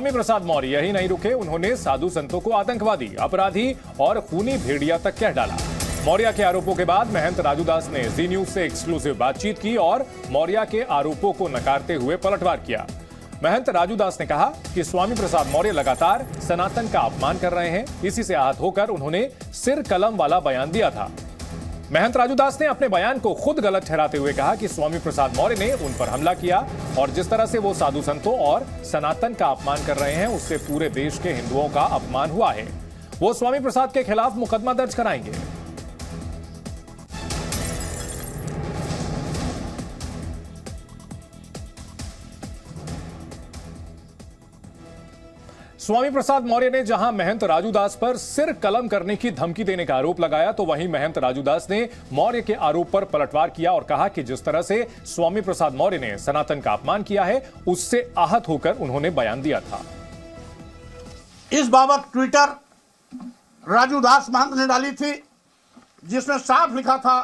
स्वामी प्रसाद मौर्य यही नहीं रुके, उन्होंने साधु संतों को आतंकवादी, अपराधी और खूनी भेड़िया तक कह डाला। मौर्य के आरोपों के बाद महंत राजूदास ने जी न्यूज से एक्सक्लूसिव बातचीत की और मौर्य के आरोपों को नकारते हुए पलटवार किया। महंत राजूदास ने कहा कि स्वामी प्रसाद मौर्य लगातार सनातन का अपमान कर रहे हैं, इसी से आहत होकर उन्होंने सिर कलम वाला बयान दिया था। महंत राजूदास ने अपने बयान को खुद गलत ठहराते हुए कहा कि स्वामी प्रसाद मौर्य ने उन पर हमला किया और जिस तरह से वो साधु संतों और सनातन का अपमान कर रहे हैं, उससे पूरे देश के हिंदुओं का अपमान हुआ है। वो स्वामी प्रसाद के खिलाफ मुकदमा दर्ज कराएंगे। स्वामी प्रसाद मौर्य ने जहां महंत राजूदास पर सिर कलम करने की धमकी देने का आरोप लगाया, तो वहीं महंत राजूदास ने मौर्य के आरोप पर पलटवार किया और कहा कि जिस तरह से स्वामी प्रसाद मौर्य ने सनातन का अपमान किया है, उससे आहत होकर उन्होंने बयान दिया था। इस बाबत ट्विटर राजूदास महंत ने डाली थी, जिसमें साफ लिखा था,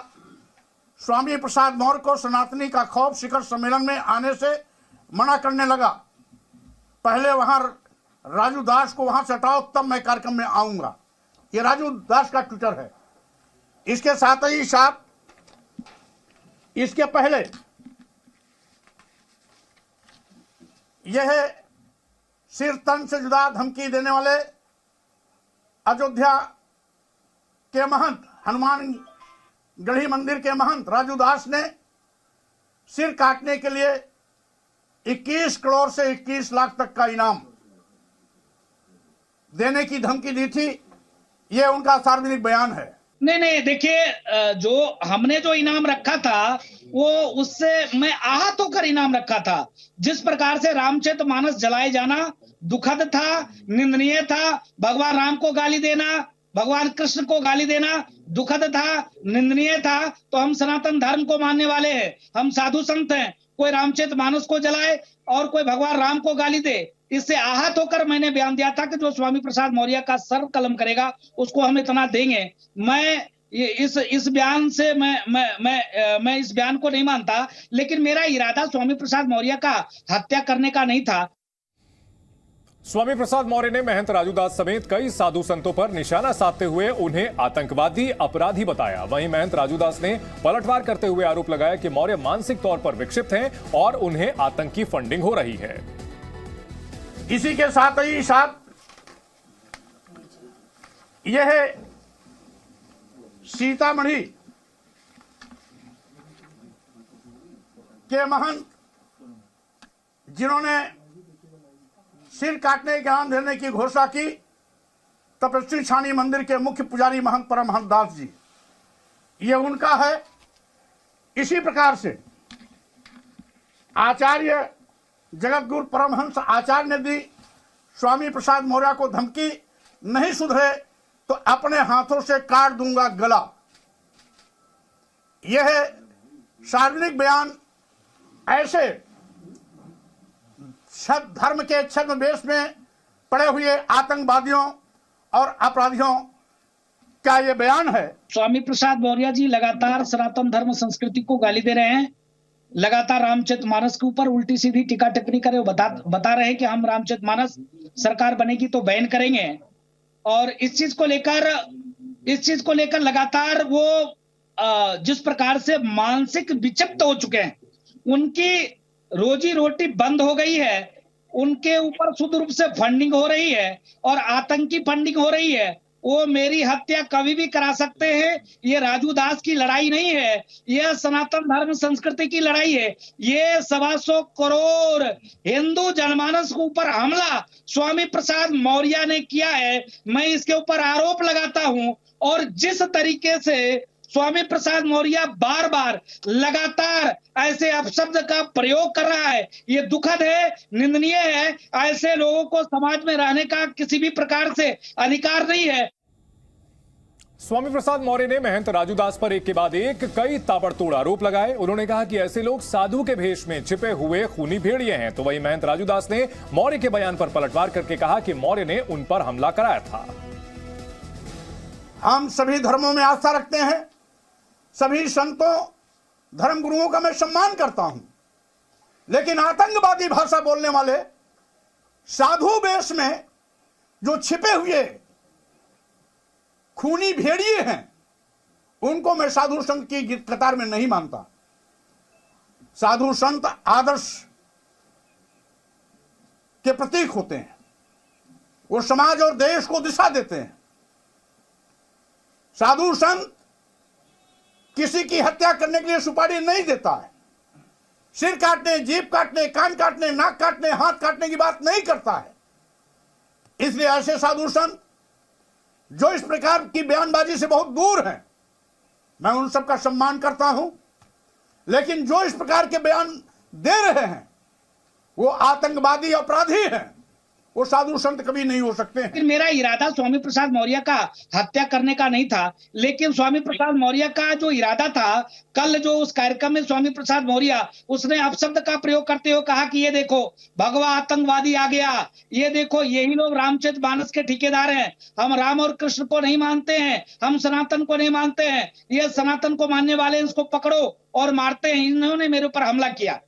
स्वामी प्रसाद मौर्य को सनातनी का खौफ शिखर सम्मेलन में आने से मना करने लगा। पहले वहां राजूदास को वहां से हटाओ, तब मैं कार्यक्रम में आऊंगा। ये राजूदास का ट्विटर है। इसके साथ ही साथ इसके पहले यह सिर तन से जुदा धमकी देने वाले अयोध्या के महंत, हनुमान गढ़ी मंदिर के महंत राजूदास ने सिर काटने के लिए 21 करोड़ से 21 लाख तक का इनाम देने की धमकी दी थी। यह उनका सार्वजनिक बयान है। नहीं, देखिए, जो हमने जो इनाम रखा था वो उससे मैं आहत होकर इनाम रखा था। जिस प्रकार से रामचरितमानस जलाए जाना दुखद था, निंदनीय था, भगवान राम को गाली देना, भगवान कृष्ण को गाली देना दुखद था, निंदनीय था। तो हम सनातन धर्म को मानने वाले हैं, हम साधु संत हैं। कोई रामचरितमानस को जलाए और कोई भगवान राम को गाली दे, इससे आहत होकर मैंने बयान दिया था कि जो स्वामी प्रसाद मौर्य का सर कलम करेगा उसको हम इतना देंगे। मैं इस बयान से मैं इस बयान को नहीं मानता, लेकिन मेरा इरादा स्वामी प्रसाद मौर्य का हत्या करने का नहीं था। स्वामी प्रसाद मौर्य ने महंत राजूदास समेत कई साधु संतों पर निशाना साधते हुए उन्हें आतंकवादी, अपराधी बताया। वहीं महंत राजूदास ने पलटवार करते हुए आरोप लगाया कि मौर्य मानसिक तौर पर विक्षिप्त हैं और उन्हें आतंकी फंडिंग हो रही है। इसी के साथ ही साथ यह सीतामढ़ी के महंत, जिन्होंने सिर काटने के आन देने की घोषणा की, तपस्वी छानी मंदिर के मुख्य पुजारी महंत परमहंस दास जी, यह उनका है। इसी प्रकार से आचार्य जगतगुरु परमहंस आचार्य ने दी, स्वामी प्रसाद मौर्य को धमकी, नहीं सुधरे तो अपने हाथों से काट दूंगा गला। यह सार्वजनिक बयान ऐसे धर्म के छद्मवेश में पड़े हुए आतंकवादियों और अपराधियों का यह बयान है। स्वामी प्रसाद मौर्य जी लगातार सनातन धर्म संस्कृति को गाली दे रहे हैं, लगातार रामचरितमानस के ऊपर उल्टी सीधी टीका टिप्पणी करे, बता रहे हैं कि हम रामचरितमानस सरकार बनेगी तो बैन करेंगे। और इस चीज को लेकर लगातार वो जिस प्रकार से मानसिक विक्षिप्त हो चुके हैं, उनकी रोजी रोटी बंद हो गई है, उनके ऊपर शुद्ध रूप से फंडिंग हो रही है और आतंकी फंडिंग हो रही है। वो मेरी हत्या कभी भी करा सकते हैं। ये राजूदास की लड़ाई नहीं है, यह सनातन धर्म संस्कृति की लड़ाई है। ये 125 करोड़ हिंदू जनमानस के ऊपर हमला स्वामी प्रसाद मौर्य ने किया है। मैं इसके ऊपर आरोप लगाता हूं और जिस तरीके से स्वामी प्रसाद मौर्य बार बार लगातार ऐसे अपशब्द का प्रयोग कर रहा है, ये दुखद है, निंदनीय है। ऐसे लोगों को समाज में रहने का किसी भी प्रकार से अधिकार नहीं है। स्वामी प्रसाद मौर्य ने महंत राजूदास पर एक के बाद एक कई ताबड़तोड़ आरोप लगाए। उन्होंने कहा कि ऐसे लोग साधु के भेष में छिपे हुए खूनी भेड़िए हैं। तो वहीं महंत राजूदास ने मौर्य के बयान पर पलटवार करके कहा कि मौर्य ने उन पर हमला कराया था। हम सभी धर्मों में आस्था रखते हैं, सभी संतों धर्म गुरुओं का मैं सम्मान करता हूं, लेकिन आतंकवादी भाषा बोलने वाले साधु वेश में जो छिपे हुए खूनी भेड़िए हैं, उनको मैं साधु संत की कतार में नहीं मानता। साधु संत आदर्श के प्रतीक होते हैं, वो समाज और देश को दिशा देते हैं। साधु संत किसी की हत्या करने के लिए सुपारी नहीं देता है, सिर काटने, जीभ काटने, कान काटने, नाक काटने, हाथ काटने की बात नहीं करता है। इसलिए ऐसे साधु संत जो इस प्रकार की बयानबाजी से बहुत दूर हैं, मैं उन सबका सम्मान करता हूं, लेकिन जो इस प्रकार के बयान दे रहे हैं वो आतंकवादी अपराधी हैं, वो साधु संत कभी नहीं हो सकते हैं। लेकिन मेरा इरादा स्वामी प्रसाद मौर्य का हत्या करने का नहीं था, लेकिन स्वामी प्रसाद मौर्य का जो इरादा था, कल जो उस कार्यक्रम में स्वामी प्रसाद मौर्य उसने अपशब्द का प्रयोग करते हुए कहा कि ये देखो भगवा आतंकवादी आ गया, ये देखो यही लोग रामचरित मानस के ठेकेदार हैं, हम राम और कृष्ण को नहीं मानते हैं, हम सनातन को नहीं मानते हैं, ये सनातन को मानने वाले इसको पकड़ो और मारते हैं, इन्होंने मेरे ऊपर हमला किया।